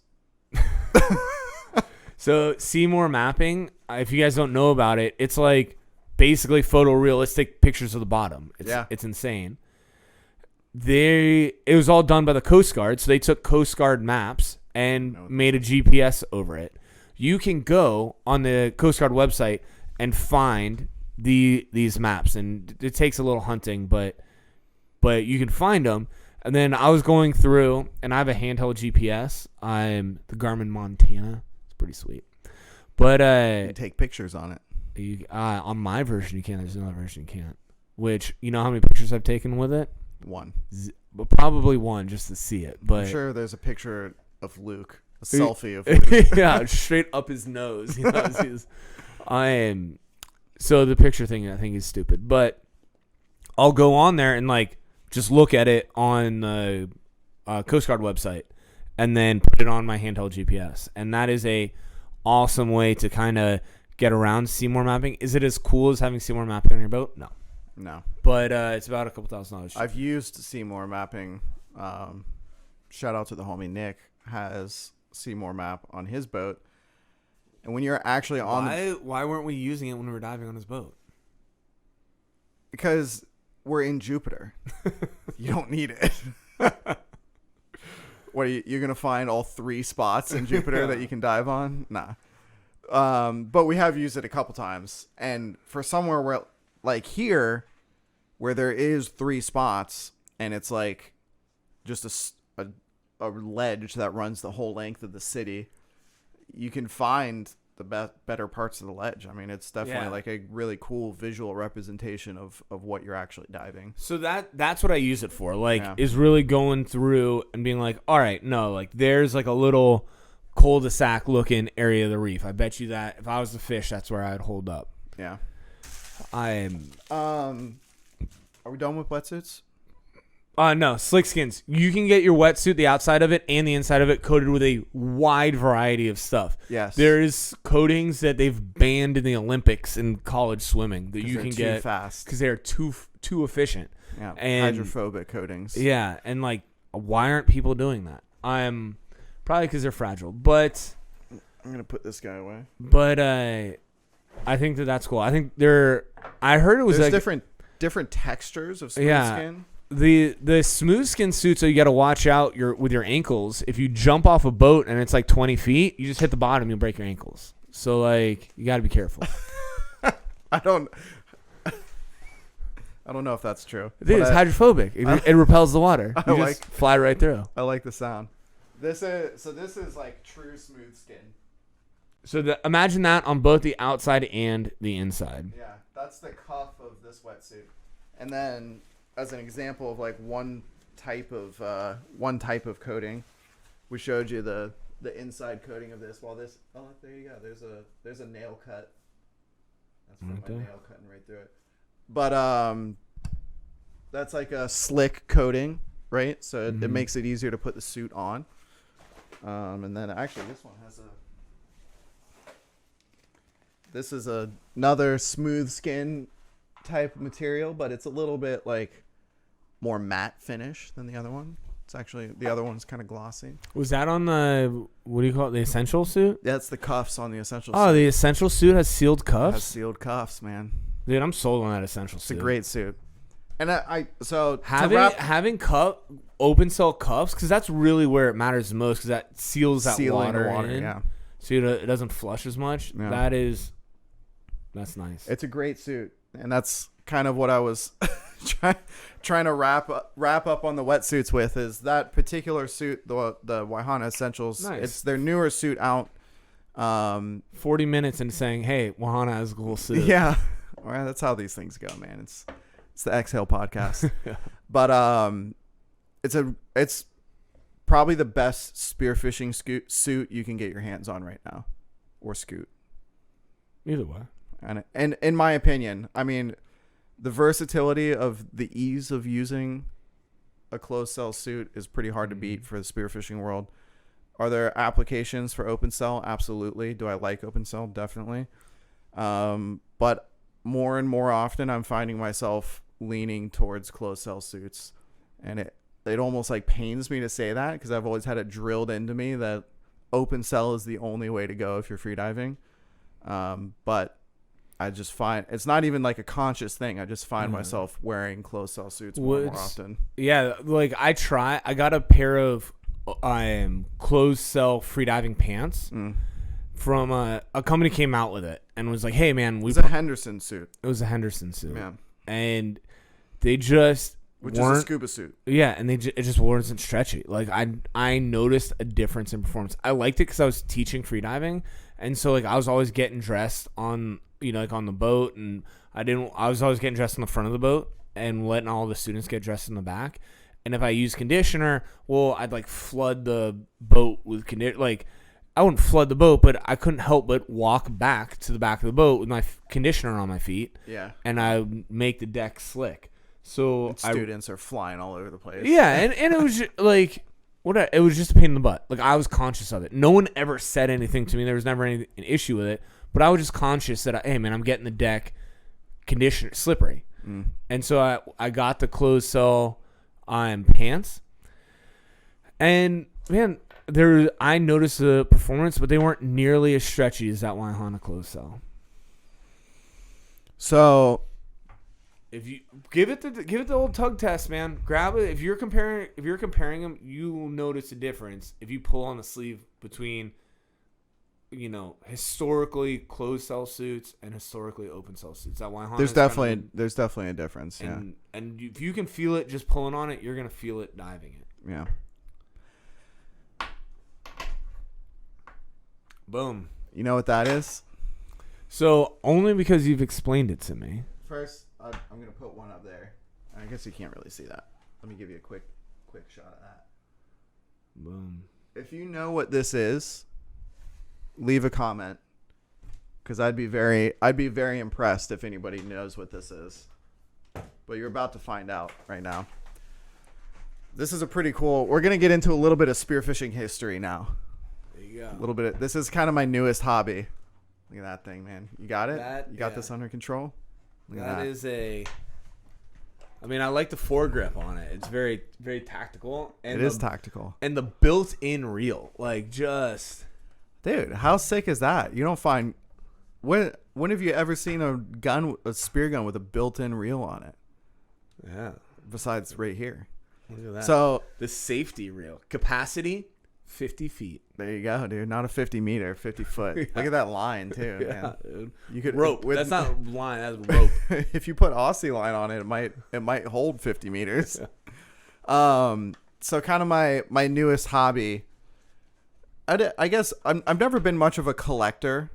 So Seymour mapping, if you guys don't know about it, it's like basically photorealistic pictures of the bottom. It's insane. It was all done by the Coast Guard, so they took Coast Guard maps and made a GPS over it. You can go on the Coast Guard website and find these maps, and it takes a little hunting, but you can find them. And then I was going through, and I have a handheld GPS. I'm the Garmin Montana. It's pretty sweet. But you can take pictures on it. On my version you can. There's another version you can't. Which, you know how many pictures I've taken with it? One. But probably one, just to see it. But I'm sure there's a picture of Luke, a selfie of Luke. Yeah, straight up his nose. So the picture thing, I think, is stupid. But I'll go on there and like just look at it on the Coast Guard website, and then put it on my handheld GPS. And that is a awesome way to kind of get around Seymour mapping. Is it as cool as having Seymour mapping on your boat? No. But it's about a couple $1,000. I've used Seymour mapping. Shout out to the homie Nick, has Seymour map on his boat. And when you're actually why weren't we using it when we were diving on his boat? Because we're in Jupiter. You don't need it. What, you're going to find all 3 spots in Jupiter that you can dive on? Nah. But we have used it a couple times. And for somewhere where, like here, where there is 3 spots, and it's like just a ledge that runs the whole length of the city, you can find the better parts of the ledge. I mean, it's definitely like a really cool visual representation of what you're actually diving. So that's what I use it for. Like, is really going through and being like, all right, no, like there's like a little cul-de-sac looking area of the reef. I bet you that if I was the fish, that's where I'd hold up. Yeah. Are we done with wetsuits? No, slick skins. You can get your wetsuit, the outside of it and the inside of it, coated with a wide variety of stuff. Yes. There's coatings that they've banned in the Olympics in college swimming that you can get fast because they're too efficient. Yeah, and hydrophobic coatings. Yeah, and like, why aren't people doing that? Probably because they're fragile. But I'm gonna put this guy away. But I think that's cool. I think I heard it was there's like different textures of smooth skin. The smooth skin suit, so you got to watch out with your ankles. If you jump off a boat and it's like 20 feet, you just hit the bottom, you'll break your ankles. So like, you got to be careful. I don't know if that's true. Dude, it's hydrophobic. It repels the water. You just fly right through. I like the sound. This is like true smooth skin. So imagine that on both the outside and the inside. Yeah, that's the cuff of this wetsuit. And then, as an example of like one type of coating, we showed you the inside coating of this. While this, there you go. There's a nail cut. That's from my nail cutting right through it. But that's like a slick coating, right? So it makes it easier to put the suit on. And then actually this one has this is another smooth skin type material, but it's a little bit like more matte finish than the other one. It's actually, the other one's kind of glossy. Was that on the, what do you call it, the essential suit? That's the cuffs on the essential suit. Oh, the essential suit has sealed cuffs? It has sealed cuffs, man. Dude, I'm sold on that essential suit. It's a great suit. And having open cell cuffs, because that's really where it matters the most, because that seals that water in. Yeah. So it doesn't flush as much. Yeah. That's nice. It's a great suit. And that's kind of what I was trying to wrap up on the wetsuits with, is that particular suit, the Wahana Essentials. Nice. It's their newer suit out. 40 minutes into saying, hey, Wahana has a cool suit. Yeah. Well, that's how these things go, man. It's the Xhale podcast. But it's probably the best spearfishing suit you can get your hands on right now, or scoot. Either way. And in my opinion, I mean, the versatility of the ease of using a closed cell suit is pretty hard to beat for the spearfishing world. Are there applications for open cell? Absolutely. Do I like open cell? Definitely. But more and more often, I'm finding myself leaning towards closed cell suits, and it almost like pains me to say that, because I've always had it drilled into me that open cell is the only way to go if you're freediving. But I just find it's not even like a conscious thing. I just find myself wearing closed cell suits more often. Yeah, like I got a pair of closed cell freediving pants from a company came out with it and was like, hey man, it's a Henderson suit. It was a Henderson suit. Yeah. And they just which is a scuba suit. Yeah, and it just wasn't stretchy. Like I noticed a difference in performance. I liked it because I was teaching freediving, and so like I was always getting dressed on like on the boat, and I was always getting dressed on the front of the boat and letting all the students get dressed in the back. And if I use conditioner, well, I'd like flood the boat with conditioner. Like I wouldn't flood the boat, but I couldn't help but walk back to the back of the boat with my conditioner on my feet. Yeah. And I would make the deck slick. So and students are flying all over the place. Yeah, and it was just, like it was just a pain in the butt. Like I was conscious of it. No one ever said anything to me. There was never an issue with it. But I was just conscious that hey man, I'm getting the deck conditioner slippery. And so I got the closed cell pants. And man, I noticed the performance, but they weren't nearly as stretchy as that Wahana closed cell. So if you give it the old tug test, man, grab it. If you're comparing them, you will notice a difference if you pull on the sleeve between historically closed cell suits and historically open cell suits. That Wahana there's definitely a difference. And if you can feel it just pulling on it, you're gonna feel it diving it. Yeah. Boom. You know what that is? So only because you've explained it to me. First, I'm going to put one up there. I guess you can't really see that. Let me give you a quick shot of that. Boom. If you know what this is, leave a comment, because I'd be very impressed if anybody knows what this is. But you're about to find out right now. This is a pretty cool. We're gonna get into a little bit of spearfishing history now. There you go. A little bit. This is kind of my newest hobby. Look at that thing, man. You got it. You got this under control. Look at that. Is a. I mean, I like the foregrip on it. It's very, very tactical. And it is tactical. And the built-in reel, like just. Dude, how sick is that? You don't find. When have you ever seen a spear gun with a built-in reel on it? Yeah. Besides right here. Look at that. So the safety reel capacity, 50 feet. There you go, dude. Not a 50 meter, 50 foot. Yeah. Look at that line too. Yeah, man. Dude. You could rope. That's not line. That's rope. If you put Aussie line on it, it might hold 50 meters. Yeah. So kind of my newest hobby. I guess I've never been much of a collector,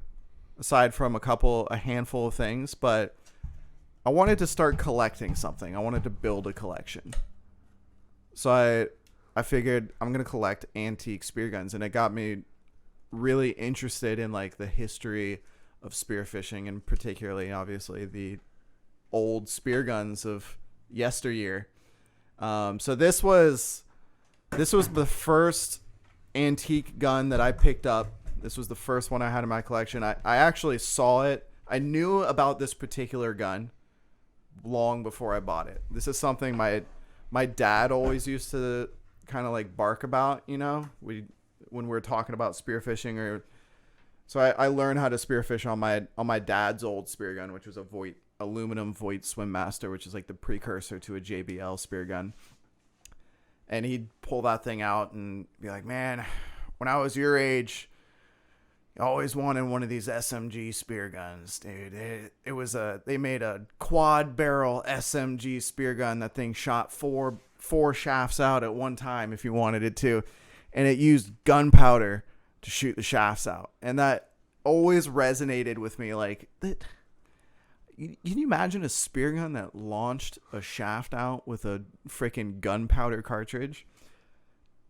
aside from a handful of things, but I wanted to start collecting something. I wanted to build a collection. So I figured I'm going to collect antique spear guns, and it got me really interested in like the history of spearfishing, and particularly obviously the old spear guns of yesteryear. So this was the first antique gun that I picked up. This was the first one I had in my collection. I actually saw it. I knew about this particular gun long before I bought it. This is something my dad always used to kind of like bark about, you know, when we were talking about spearfishing. So I learned how to spearfish on my dad's old spear gun, which was a aluminum Voight Swim Master, which is like the precursor to a JBL spear gun. And he'd pull that thing out and be like, man, when I was your age, I always wanted one of these SMG spear guns, dude. They made a quad barrel SMG spear gun. That thing shot four shafts out at one time if you wanted it to, and it used gunpowder to shoot the shafts out. And that always resonated with me. Like, can you imagine a spear gun that launched a shaft out with a freaking gunpowder cartridge?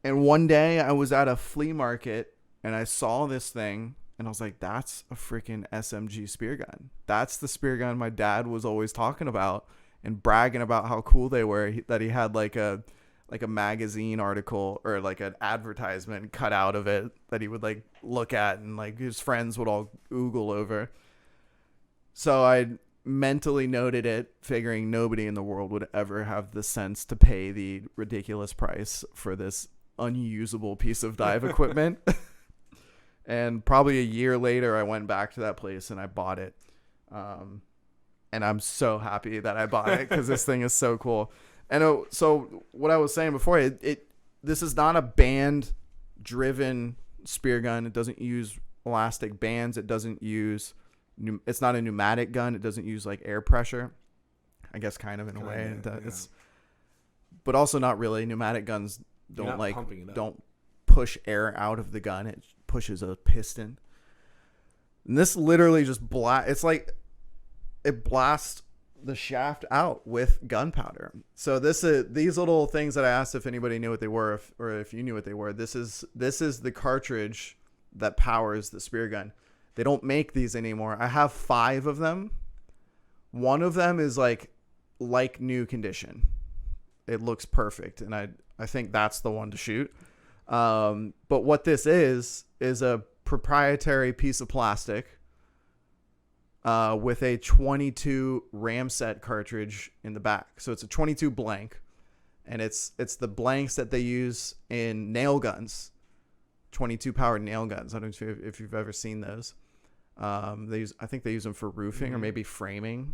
And one day I was at a flea market and I saw this thing, and I was like, that's a freaking SMG spear gun. That's the spear gun my dad was always talking about and bragging about how cool they were, that he had like a magazine article or like an advertisement cut out of it that he would like look at, and like his friends would all oogle over. So I mentally noted it, figuring nobody in the world would ever have the sense to pay the ridiculous price for this unusable piece of dive equipment. And probably a year later, I went back to that place and I bought it. And I'm so happy that I bought it, because this thing is so cool. And so what I was saying before, this is not a band-driven spear gun. It doesn't use elastic bands. It's not a pneumatic gun. It doesn't use like air pressure. I guess kind of in a way. But also not really. Pneumatic guns don't push air out of the gun. It pushes a piston. And this literally just it's like it blasts the shaft out with gunpowder. So these little things that I asked if anybody knew what they were, or if you knew what they were. This is the cartridge that powers the spear gun. They don't make these anymore. I have 5 of them. One of them is like new condition. It looks perfect, and I think that's the one to shoot. But what this is a proprietary piece of plastic with a 22 Ramset cartridge in the back. So it's a 22 blank, and it's the blanks that they use in nail guns, 22 powered nail guns. I don't know if you've ever seen those. I think they use them for roofing or maybe framing.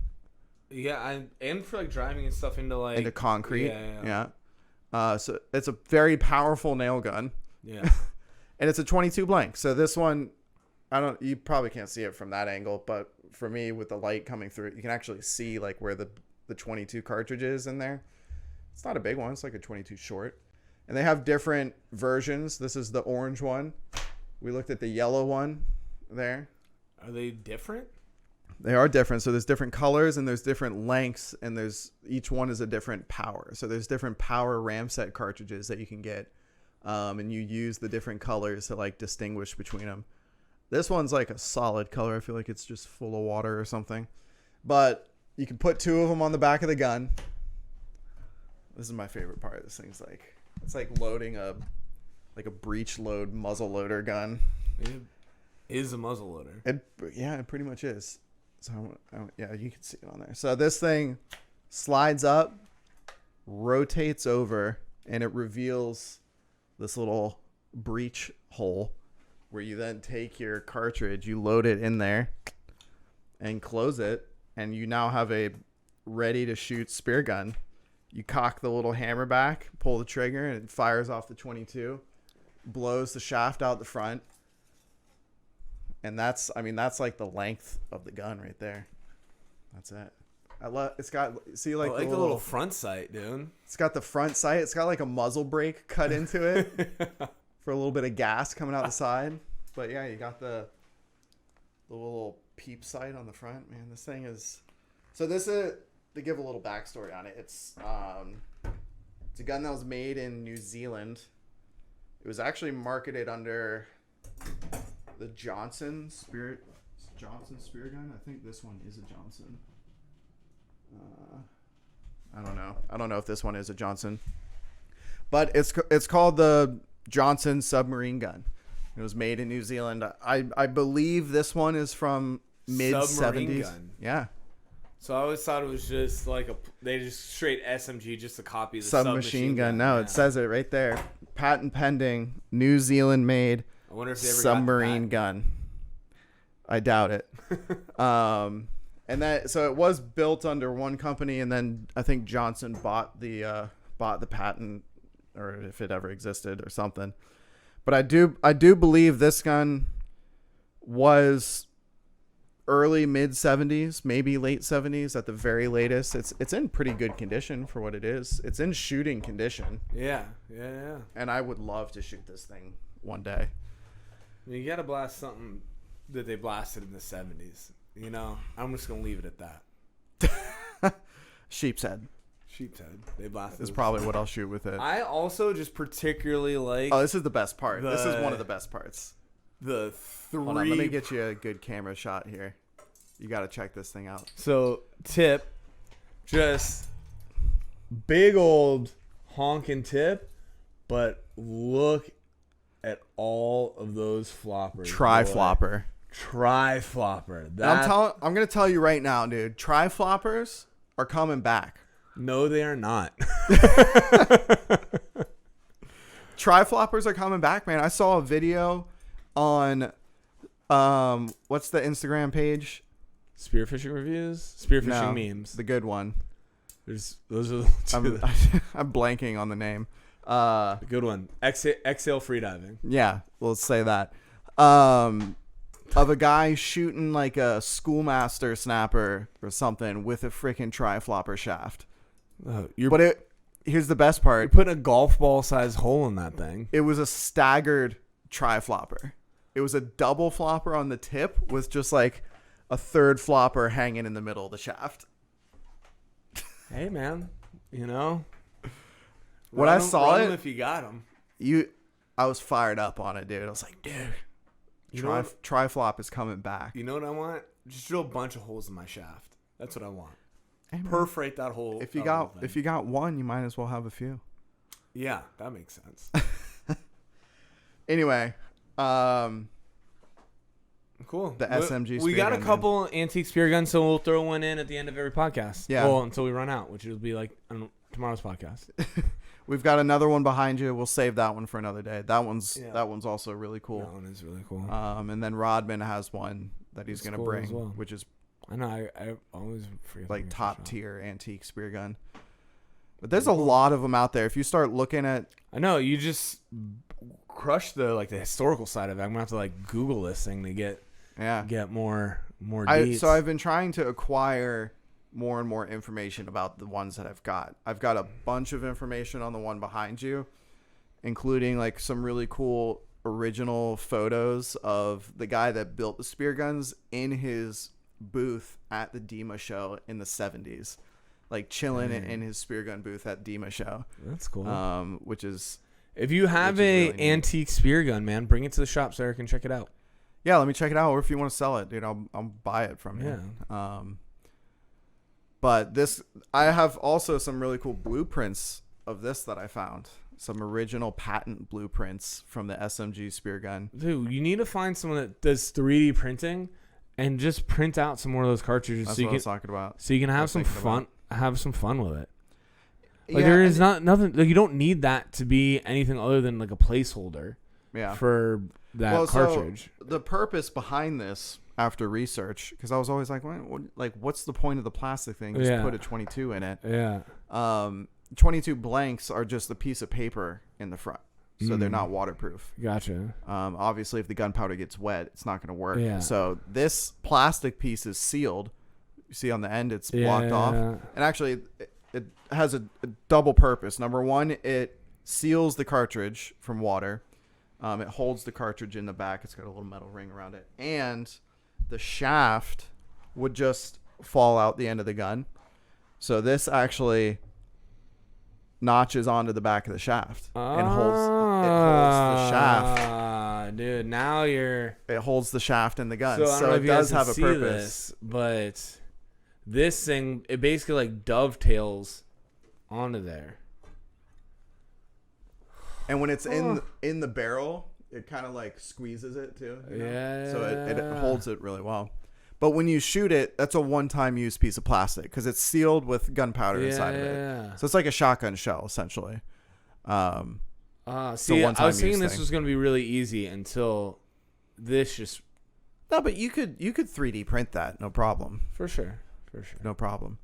Yeah, and for like driving and stuff into concrete. Yeah. So it's a very powerful nail gun. Yeah. And it's a 22 blank. So this one, you probably can't see it from that angle, but for me, with the light coming through it, you can actually see like where the 22 cartridge is in there. It's not a big one. It's like a 22 short. And they have different versions. This is the orange one. We looked at the yellow one. there. Are they different? They are different. So there's different colors and there's different lengths, and there's each one is a different power. So there's different power RAM set cartridges that you can get, and you use the different colors to like distinguish between them. This one's like a solid color. I feel like it's just full of water or something, but you can put 2 of them on the back of the gun. This is my favorite part. This thing's like, it's like loading a breech load muzzle loader gun. It is a muzzle loader. It pretty much is. So yeah, you can see it on there. So this thing slides up, rotates over, and it reveals this little breech hole where you then take your cartridge, you load it in there, and close it, and you now have a ready to shoot spear gun. You cock the little hammer back, pull the trigger, and it fires off the 22, blows the shaft out the front. And that's like the length of the gun right there. That's it. It's got, see, like, I like the little front sight, dude. It's got the front sight. It's got like a muzzle brake cut into it for a little bit of gas coming out the side. But yeah, you got the little peep sight on the front. Man, this thing is. So this is, to give a little backstory on it. It's a gun that was made in New Zealand. It was actually marketed under the Johnson Spear Gun. I think this one is a Johnson. I don't know if this one is a Johnson, but it's called the Johnson Submarine Gun. It was made in New Zealand. I believe this one is from mid 70s. Yeah. So I always thought it was just like they just straight SMG, just a copy of the submachine gun. No, it says it right there. Patent pending, New Zealand made. I wonder if they ever submarine gun. I doubt it. And that, so it was built under one company, and then I think Johnson bought the patent, or if it ever existed or something. But I do believe this gun was early mid 70s, maybe late 70s at the very latest. It's in pretty good condition for what it is. It's in shooting condition. Yeah. And I would love to shoot this thing one day. You gotta blast something that they blasted in the 70s. You know, I'm just gonna leave it at that. Sheep's head. They blasted. Is probably what I'll shoot with it. I also just particularly like. Oh, this is the best part. This is one of the best parts. The 3. Hold on, let me get you a good camera shot here. You got to check this thing out. So, tip, just big old honking tip, but look at all of those floppers. Tri-flopper. I'm going to tell you right now, dude. Tri-floppers are coming back. No, they are not. Tri-floppers are coming back, man. I saw a video on what's the Instagram page? Spearfishing reviews? Spearfishing memes. The good one. Those are the two. I'm blanking on the name. The good one. Xhale freediving. Yeah, let's say that. Of a guy shooting like a schoolmaster snapper or something with a freaking tri-flopper shaft. Here's the best part. You put a golf ball size hole in that thing. It was a staggered tri-flopper. It was a double flopper on the tip with just like a third flopper hanging in the middle of the shaft. Hey, man. You know? When I saw it, if you got them. I was fired up on it, dude. I was like, dude, tri-flop is coming back. You know what I want? Just drill a bunch of holes in my shaft. That's what I want. Hey, perforate that hole. If you got one, you might as well have a few. Yeah, that makes sense. Anyway, cool. The SMG. We got a couple antique spear guns, so we'll throw one in at the end of every podcast. Yeah. Well, until we run out, which will be like on tomorrow's podcast. We've got another one behind you. We'll save that one for another day. That one's also really cool. That one is really cool. And then Rodman has one that he's gonna bring, well. which is I know. I always forget. Like top tier antique spear gun. But there's a lot of them out there. If you start looking at, I know you just crush the historical side of it. I'm gonna have to Google this thing to get more deets. So I've been trying to acquire more and more information about the ones that I've got. I've got a bunch of information on the one behind you, including some really cool original photos of the guy that built the spear guns in his booth at the DEMA show in the 70s, like chilling in his spear gun booth at DEMA show. That's cool. Which is, if you have a really antique spear gun, man, bring it to the shop so Eric can check it out. Yeah, let me check it out. Or if you want to sell it, dude, I'll buy it from you. Yeah. But this, I have also some really cool blueprints of this that I found. Some original patent blueprints from the SMG spear gun. Dude, you need to find someone that does 3D printing and just print out some more of those cartridges. That's so what I was talking about. So you can have some fun. Have some fun with it. Like Yeah, there is nothing. Like you don't need that to be anything other than like a placeholder. Yeah. For that cartridge. So the purpose behind this, after research, because I was always like, what's the point of the plastic thing? Just put a 22 in it. Yeah. 22 blanks are just a piece of paper in the front, so they're not waterproof. Gotcha. Obviously, if the gunpowder gets wet, it's not going to work. Yeah. So this plastic piece is sealed. You see on the end, it's blocked off. And actually, it has a double purpose. Number one, it seals the cartridge from water. It holds the cartridge in the back. It's got a little metal ring around it. And the shaft would just fall out the end of the gun. So this actually notches onto the back of the shaft and holds the shaft. Dude, now it holds the shaft in the gun. So it does have a purpose. But this thing, it basically like dovetails onto there. And when it's in the barrel, it kind of like squeezes it too. You know? Yeah. So it holds it really well. But when you shoot it, that's a one-time use piece of plastic because it's sealed with gunpowder inside of it. So it's like a shotgun shell essentially. See, I was thinking this was going to be really easy until this just. No, but you could 3D print that, no problem. For sure. No problem.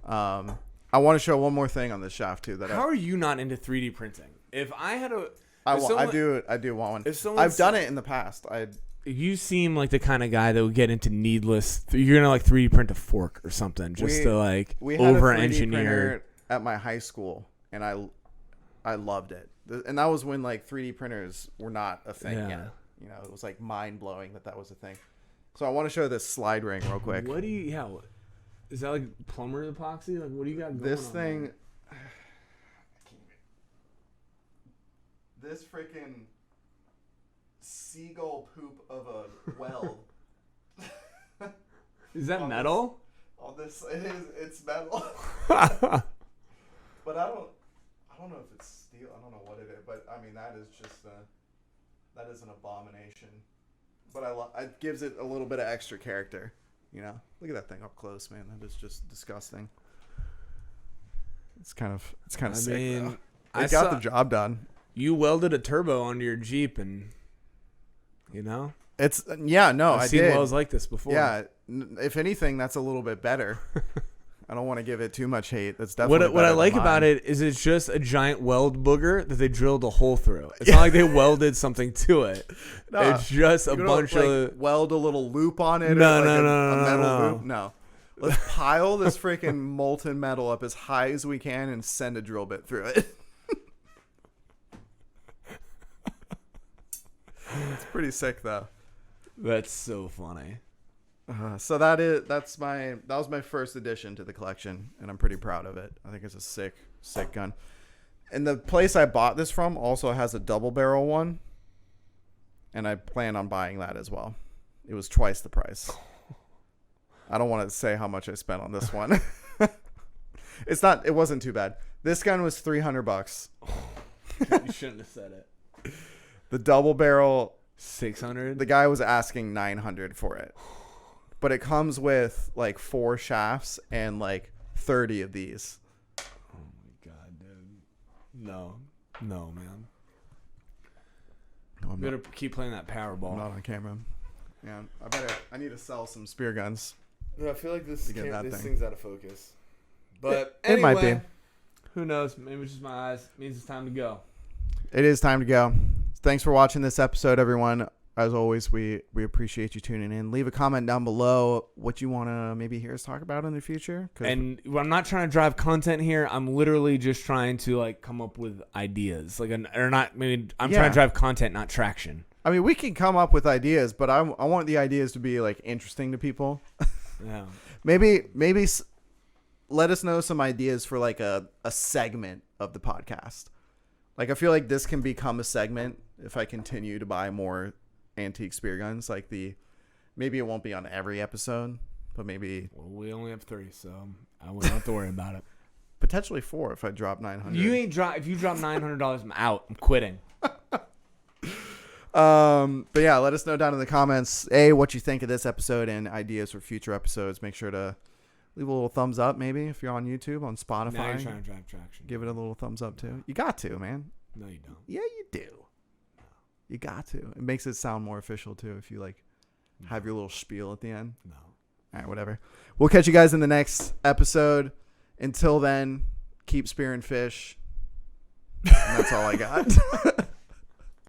I want to show one more thing on this shaft too. How are you not into 3D printing? If I had a, I do want one. I've done it in the past. You seem like the kind of guy that would get into needless. You're gonna like 3D print a fork or something just to like over engineer. At my high school, and I loved it. And that was when like 3D printers were not a thing yet. You know, it was like mind blowing that was a thing. So I want to show this slide ring real quick. What do you? Yeah, is that like plumber's epoxy? Like what do you got going this on thing? There? This freaking seagull poop of a weld. Is that metal? It's metal. But I don't know if it's steel. I don't know what it is. But I mean, that is an abomination. But it gives it a little bit of extra character. You know, look at that thing up close, man. That is just disgusting. It's kind of sick. Though. It got the job done. You welded a turbo onto your Jeep, and you know I've seen welds like this before. Yeah, if anything, that's a little bit better. I don't want to give it too much hate. That's definitely what I like about it is it's just a giant weld booger that they drilled a hole through. It's not like they welded something to it. No, it's just a bunch of weld a little loop on it. No, a metal loop. No. Let's pile this freaking molten metal up as high as we can and send a drill bit through it. It's pretty sick though. That's so funny. So that was my first addition to the collection, and I'm pretty proud of it. I think it's a sick gun. And the place I bought this from also has a double barrel one, and I plan on buying that as well. It was twice the price. I don't want to say how much I spent on this one. It wasn't too bad. This gun was $300. You shouldn't have said it. The double barrel, 600. The guy was asking $900 for it, but it comes with like 4 shafts and like 30 of these. Oh my god, dude! No, man. No, I'm better keep playing that Powerball. I'm not on camera. Yeah, I need to sell some spear guns. No, I feel like this thing. thing's out of focus. But it anyway, might be. Who knows? Maybe it's just my eyes. It means it's time to go. It is time to go. Thanks for watching this episode, everyone. as always, we appreciate you tuning in. Leave a comment down below what you want to maybe hear us talk about in the future. And I'm not trying to drive content here. I'm literally just trying to like come up with ideas. I'm trying to drive content, not traction. I mean, we can come up with ideas, but I want the ideas to be like interesting to people. Yeah. Maybe let us know some ideas for like a segment of the podcast. Like I feel like this can become a segment if I continue to buy more antique spear guns. Like maybe it won't be on every episode, but maybe. Well, we only have 3, so I wouldn't have to worry about it. Potentially 4 if I drop 900. If you drop $900, I'm out. I'm quitting. But yeah, let us know down in the comments what you think of this episode and ideas for future episodes. Make sure to leave a little thumbs up, maybe if you're on YouTube, on Spotify. Now you're trying to drive traction. Give it a little thumbs up too. You got to, man. No, you don't. Yeah, you do. No. You got to. It makes it sound more official too if you like have your little spiel at the end. No. All right, whatever. We'll catch you guys in the next episode. Until then, keep spearing fish. And that's all I got.